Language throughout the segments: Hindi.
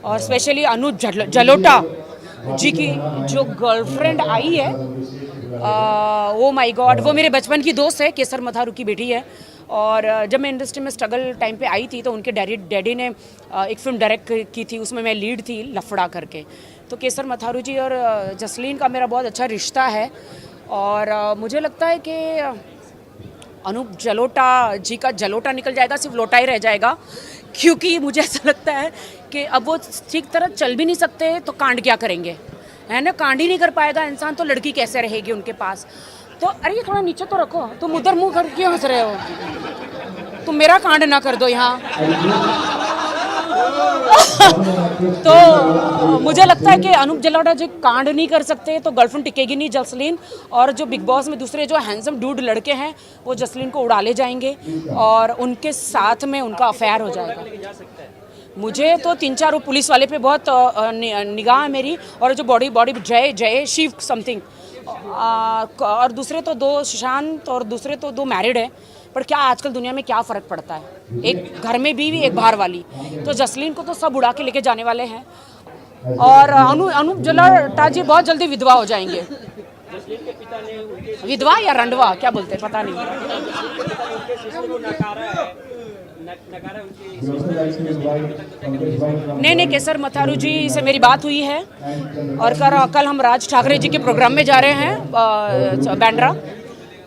और स्पेशली अनुज जलोटा जी की जो गर्लफ्रेंड आई है, ओ माय गॉड, वो मेरे बचपन की दोस्त है, केसर मथारू की बेटी है। और जब मैं इंडस्ट्री में स्ट्रगल टाइम पे आई थी तो उनके डैडी ने एक फिल्म डायरेक्ट की थी, उसमें मैं लीड थी, लफड़ा करके। तो केसर मथारू जी और जसलीन का मेरा बहुत अच्छा रिश्ता है। और मुझे लगता है कि अनूप जलोटा जी का जलोटा निकल जाएगा, सिर्फ लोटा ही रह जाएगा, क्योंकि मुझे ऐसा लगता है कि अब वो ठीक तरह चल भी नहीं सकते तो कांड क्या करेंगे, है ना। कांड ही नहीं कर पाएगा इंसान तो लड़की कैसे रहेगी उनके पास। तो अरे ये थोड़ा नीचे तो रखो, तुम उधर मुंह कर क्यों हंस रहे हो, तुम मेरा कांड ना कर दो यहाँ। तो मुझे लगता है कि अनूप जलोटा जी कांड नहीं कर सकते तो गर्लफ्रेंड टिकेगी नहीं जसलीन। और जो बिग बॉस में दूसरे जो हैंडसम डूड लड़के हैं वो जसलीन को उड़ा ले जाएंगे और उनके साथ में उनका अफेयर हो जाएगा। मुझे तो 3-4 पुलिस वाले पे बहुत निगाह है मेरी। और जो बॉडी जय शिव समथिंग, और दूसरे तो 2 सुशांत और दूसरे तो 2 मैरिड है। पर क्या आजकल दुनिया में क्या फ़र्क पड़ता है, एक घर में बीवी एक बाहर वाली। तो जसलीन को तो सब उड़ा के लेके जाने वाले हैं। और अनूप जलोटा जी बहुत जल्दी विधवा हो जाएंगे। विधवा या रंडवा क्या बोलते हैं पता नहीं। नहीं, केसर मथारू जी से मेरी बात हुई है। और कल हम राज ठाकरे जी के प्रोग्राम में जा रहे हैं बैंड्रा,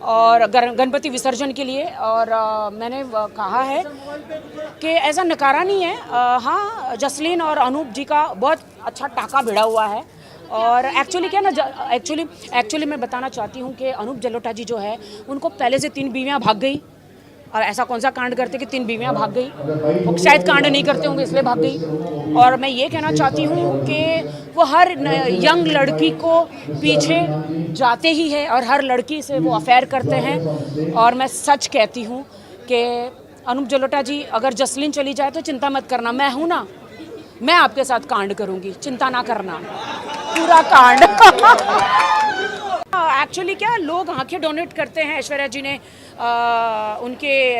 और गणपति विसर्जन के लिए। और मैंने कहा है कि ऐसा नकारा नहीं है। हाँ, जसलीन और अनूप जी का बहुत अच्छा टाका भिड़ा हुआ है। और एक्चुअली क्या ना, एक्चुअली मैं बताना चाहती हूँ कि अनूप जलोटा जी जो है उनको पहले से 3 बीवियाँ भाग गई। और ऐसा कौन सा कांड करते कि 3 बीवियाँ भाग गई, वो शायद कांड नहीं करते होंगे इसलिए भाग गई। और मैं ये कहना चाहती हूँ कि वो हर यंग लड़की को पीछे जाते ही है और हर लड़की से वो अफेयर करते हैं। और मैं सच कहती हूँ कि अनूप जलोटा जी अगर जसलीन चली जाए तो चिंता मत करना, मैं हूँ ना, मैं आपके साथ कांड करूँगी, चिंता ना करना, पूरा कांड। एक्चुअली क्या लोग आंखें डोनेट करते हैं। ऐश्वर्या जी ने उनके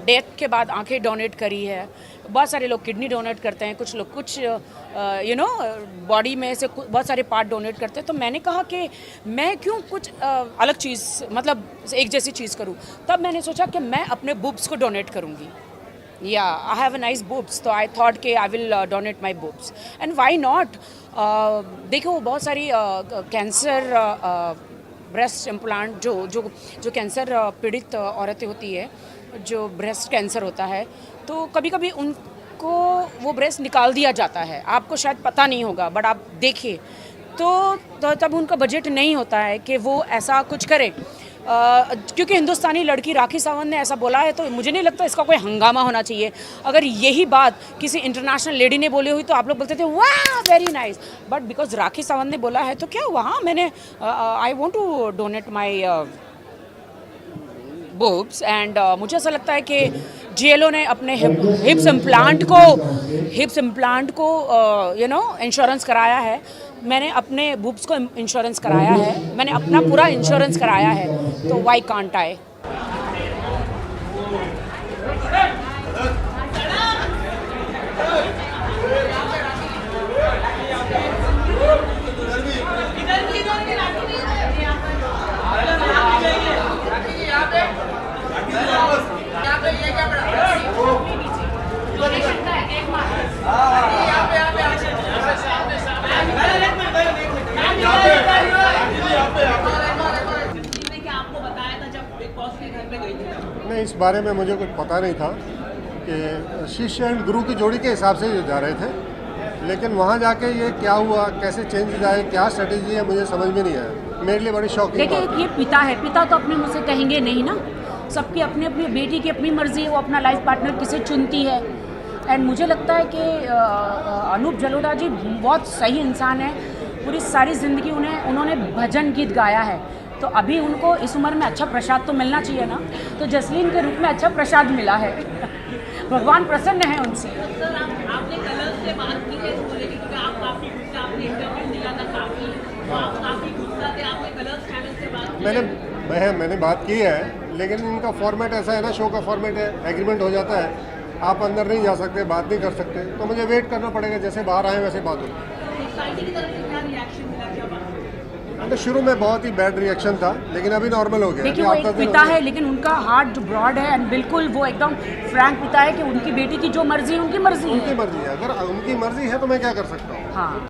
डेथ के बाद आंखें डोनेट करी है। बहुत सारे लोग किडनी डोनेट करते हैं, कुछ लोग कुछ बॉडी में से बहुत सारे पार्ट डोनेट करते हैं। तो मैंने कहा कि मैं क्यों कुछ अलग चीज़, मतलब एक जैसी चीज़ करूं। तब मैंने सोचा कि मैं अपने बूब्स को डोनेट करूंगी। या I have a nice boobs, तो आई थॉट कि I will donate my boobs and why not. देखो बहुत सारी कैंसर ब्रेस्ट इम्प्लांट जो कैंसर पीड़ित औरतें होती है, जो ब्रेस्ट कैंसर होता है, तो कभी कभी उनको वो ब्रेस्ट निकाल दिया जाता है। आपको शायद पता नहीं होगा बट आप देखिए तो तब उनका बजट नहीं होता है कि वो ऐसा कुछ करे। क्योंकि हिंदुस्तानी लड़की राखी सावंत ने ऐसा बोला है तो मुझे नहीं लगता इसका कोई हंगामा होना चाहिए। अगर यही बात किसी इंटरनेशनल लेडी ने बोली हुई तो आप लोग बोलते थे वाह very nice, but because Rakhi Sawant ने बोला है तो क्या वहाँ मैंने I want to donate my boobs. And मुझे ऐसा लगता है कि जीएलओ ने अपने हिप्स इम्प्लांट को इंश्योरेंस कराया है। मैंने अपने बूब्स को इंश्योरेंस कराया है, मैंने अपना पूरा इंश्योरेंस कराया है, तो वाई कांट आई। नहीं, इस बारे में मुझे कुछ पता नहीं था कि शिष्य एंड गुरु की जोड़ी के हिसाब से ये जा रहे थे, लेकिन वहाँ जाके ये क्या हुआ, कैसे चेंज जाए, क्या स्ट्रेटेजी है, मुझे समझ में नहीं आया। मेरे लिए बड़ी शॉकिंग देखिए ये पिता है, पिता तो अपने मुँह से कहेंगे नहीं ना, सबकी अपनी अपनी बेटी की अपनी मर्जी है, वो अपना लाइफ पार्टनर किसे चुनती है। एंड मुझे लगता है कि अनूप जलोटा जी बहुत सही इंसान है। पूरी सारी ज़िंदगी उन्होंने भजन गीत गाया है, तो अभी उनको इस उम्र में अच्छा प्रसाद तो मिलना चाहिए ना। तो जसलीन के रूप में अच्छा प्रसाद मिला है। भगवान प्रसन्न है उनसे। सर आपने कलर्स से बात की है इसको लेकर, क्योंकि आप काफ़ी गुस्से, आपने इंटरव्यू दिया था काफ़ी, आप काफ़ी गुस्सा थे, आपने कलर्स चैनल से बात की? मैंने बात की है, लेकिन इनका फॉर्मेट ऐसा है ना, शो का फॉर्मेट है, एग्रीमेंट हो जाता है आप अंदर नहीं जा सकते, बात नहीं कर सकते, तो मुझे वेट करना पड़ेगा, जैसे बाहर आए वैसे बात होगी। सोसाइटी की तरफ से क्या रिएक्शन मिला, क्या बात? तो शुरू में बहुत ही बैड रिएक्शन था, लेकिन अभी नॉर्मल हो गया। देखिए अभी वो एक 8-10 दिन पिता हो गए। है, लेकिन उनका हार्ट जो ब्रॉड है एंड बिल्कुल वो एकदम फ्रैंक पिता है कि उनकी बेटी की जो मर्जी है उनकी मर्जी उनकी है। मर्जी है, अगर उनकी मर्जी है तो मैं क्या कर सकता हूँ। हाँ